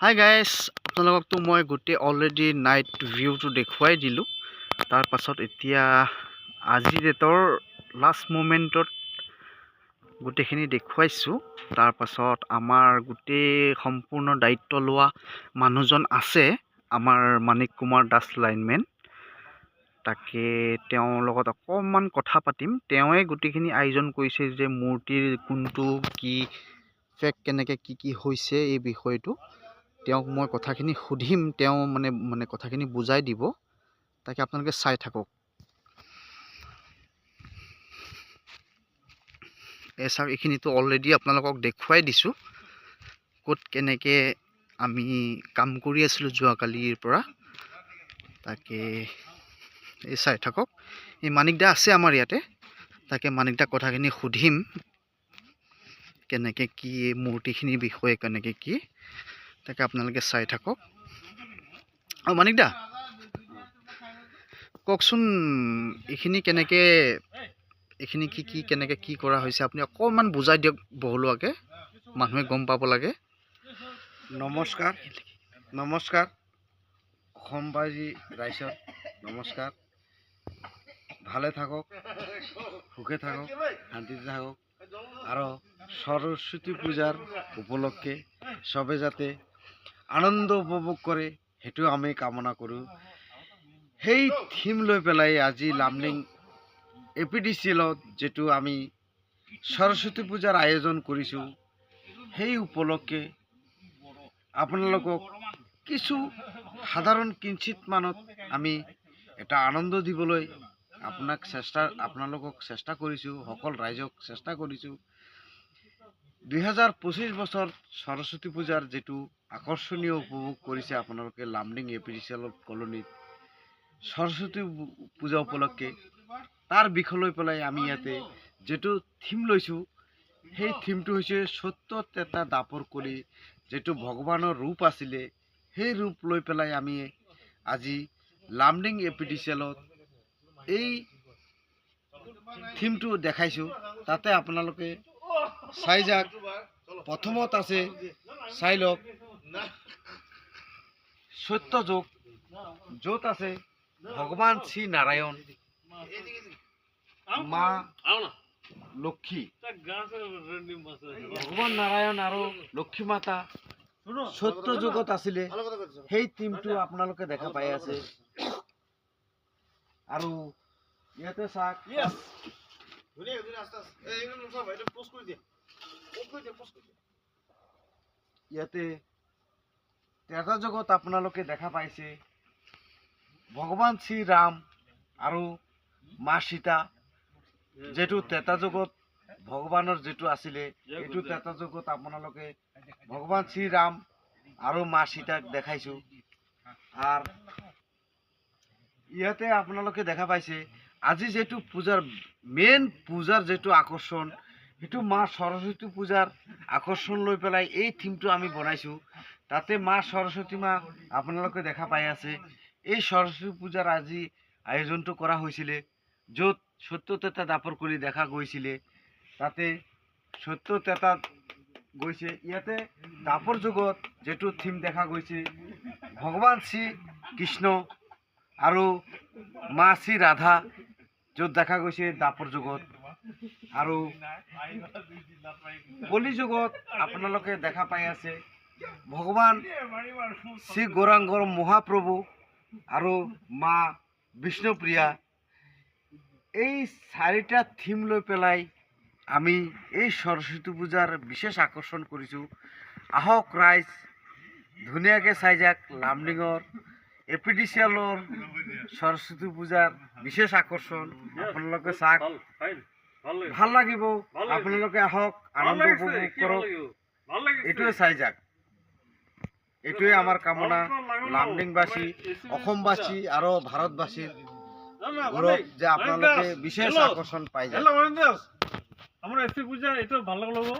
Hi guys, আপোনালোককতো মই গোটেই already night ভিউটো দেখুৱাই দিলোঁ। তাৰ পাছত এতিয়া আজি ডেটৰ লাষ্ট মোমেণ্টত গোটেইখিনি দেখুৱাইছোঁ। তাৰ পাছত আমাৰ গোটেই সম্পূৰ্ণ দায়িত্ব লোৱা মানুহজন আছে, আমাৰ মাণিক কুমাৰ দাস লাইনমেন। তাকে তেওঁৰ লগত অকণমান কথা পাতিম। তেওঁৱে গোটেইখিনি আয়োজন কৰিছে যে মূৰ্তিৰ কোনটো কি ফেক কেনেকৈ কি হৈছে এই বিষয়টো তেওঁক মই কথাখিনি সুধিম। তেওঁ মানে কথাখিনি বুজাই দিব। তাকে আপোনালোকে চাই থাকক। চাওক, এইখিনিতো অলৰেডি আপোনালোকক দেখুৱাই দিছোঁ ক'ত কেনেকৈ আমি কাম কৰি আছিলোঁ যোৱাকালিৰ পৰা। তাকে চাই থাকক। এই মাণিক দা আছে আমাৰ ইয়াতে। তাকে মাণিক দাক কথাখিনি সুধিম, কেনেকৈ কি মূৰ্তিখিনিৰ বিষয়ে কেনেকৈ কি। তাকে আপোনালোকে চাই থাকক। মাণিক দা কওকচোন, এইখিনি কেনেকৈ এইখিনি কি কেনেকৈ কি কৰা হৈছে আপুনি অকণমান বুজাই দিয়ক বহলোৱাকৈ, মানুহে গম পাব লাগে। নমস্কাৰ অসমবাসী ৰাইজক নমস্কাৰ। ভালে থাকক, সুখে থাকক, শান্তিতে থাকক। আৰু সৰস্বতী পূজাৰ উপলক্ষে সবে যাতে আনন্দ উপভোগ কৰে সেইটো আমি কামনা কৰোঁ। সেই থিম লৈ পেলাই আজি লামডিং APDCLত যেটো আমি সৰস্বতী পূজাৰ আয়োজন কৰিছোঁ, সেই উপলক্ষে আপোনালোকক কিছু সাধাৰণ কিঞ্চিত মানত আমি এটা আনন্দ দিবলৈ আপোনালোকক চেষ্টা কৰিছোঁ, সকল ৰাইজক চেষ্টা কৰিছোঁ। 2025 বছৰ সৰস্বতী পূজাৰ যেটো আকৰ্ষণীয় উপভোগ কৰিছে আপোনালোকে লামডিং APDCL কলনীত সৰস্বতী পূজা উপলক্ষে, তাৰ বিষয় লৈ পেলাই আমি ইয়াতে যেটো থিম লৈছোঁ, সেই থিমটো হৈছে সত্য তেতা দাপৰ কৰি যেটো ভগৱানৰ ৰূপ আছিলে, সেই ৰূপ লৈ পেলাই আমি আজি লামডিং APDCLত এই থিমটো দেখাইছোঁ। তাতে আপোনালোকে চাই যাওক। প্ৰথমত আছে, চাই লওক, সত্য যুগ, য'ত আছে ভগৱান শ্ৰী নাৰায়ণ, মা লক্ষ্মী, ভগৱান নাৰায়ণ আৰু লক্ষ্মী মাতা সত্য যুগত আছিলে। সেই থিমটো আপোনালোকে দেখা পাই আছে। আৰু ইয়াতে চাওক, ইয়াতে ত্ৰেতা যুগত আপোনালোকে দেখা পাইছে ভগৱান শ্ৰী ৰাম আৰু মা সীতা, যেটো ত্ৰেতা যুগত ভগৱানৰ যেটো আছিলে, এইটো ত্ৰেতা যুগত আপোনালোকে ভগৱান শ্ৰী ৰাম আৰু মা সীতাক দেখাইছোঁ। আৰ ইয়াতে আপোনালোকে দেখা পাইছে আজি যেটো পূজাৰ মেইন পূজাৰ যেটো আকৰ্ষণ, সেইটো মা সৰস্বতী পূজাৰ আকৰ্ষণ লৈ পেলাই এই থিমটো আমি বনাইছোঁ। তাতে মা সৰস্বতী মা আপোনালোকে দেখা পাই আছে। এই সৰস্বতী পূজাৰ আজি আয়োজনটো কৰা হৈছিলে, য'ত সত্য তেতা দাপৰ কৰি দেখা গৈছিলে। তাতে সত্য তেতা গৈছে। ইয়াতে দাপৰ যুগত যেটো থিম দেখা গৈছে, ভগৱান শ্ৰী কৃষ্ণ আৰু মা শ্ৰী ৰাধা, য'ত দেখা গৈছে দাপৰ যুগত। আৰু কলি যুগত আপোনালোকে দেখা পাই আছে ভগৱান শ্ৰী গৌৰাংগৰ মহাপ্ৰভু আৰু মা বিষ্ণুপ্ৰিয়া। এই চাৰিটা থিম লৈ পেলাই আমি এই সৰস্বতী পূজাৰ বিশেষ আকৰ্ষণ কৰিছোঁ। আহক ৰাইজ, ধুনীয়াকৈ চাই যাওক লামডিঙৰ APDCLৰ সৰস্বতী পূজাৰ বিশেষ আকৰ্ষণ। আপোনালোকে চাওক, ভাল লাগিব। আপোনালোকে আহক, আনন্দ উপভোগ কৰক। এইটোৱে চাই যাওক। এইটোৱে আমাৰ কামনা লামডিংবাসী, অসমবাসী আৰু ভাৰতবাসীৰ গৌৰৱ যে আপোনালোকে বিশেষ আকৰ্ষণ পাই যায়। আমাৰ এসপি পূজা এটা ভালো লাগলো।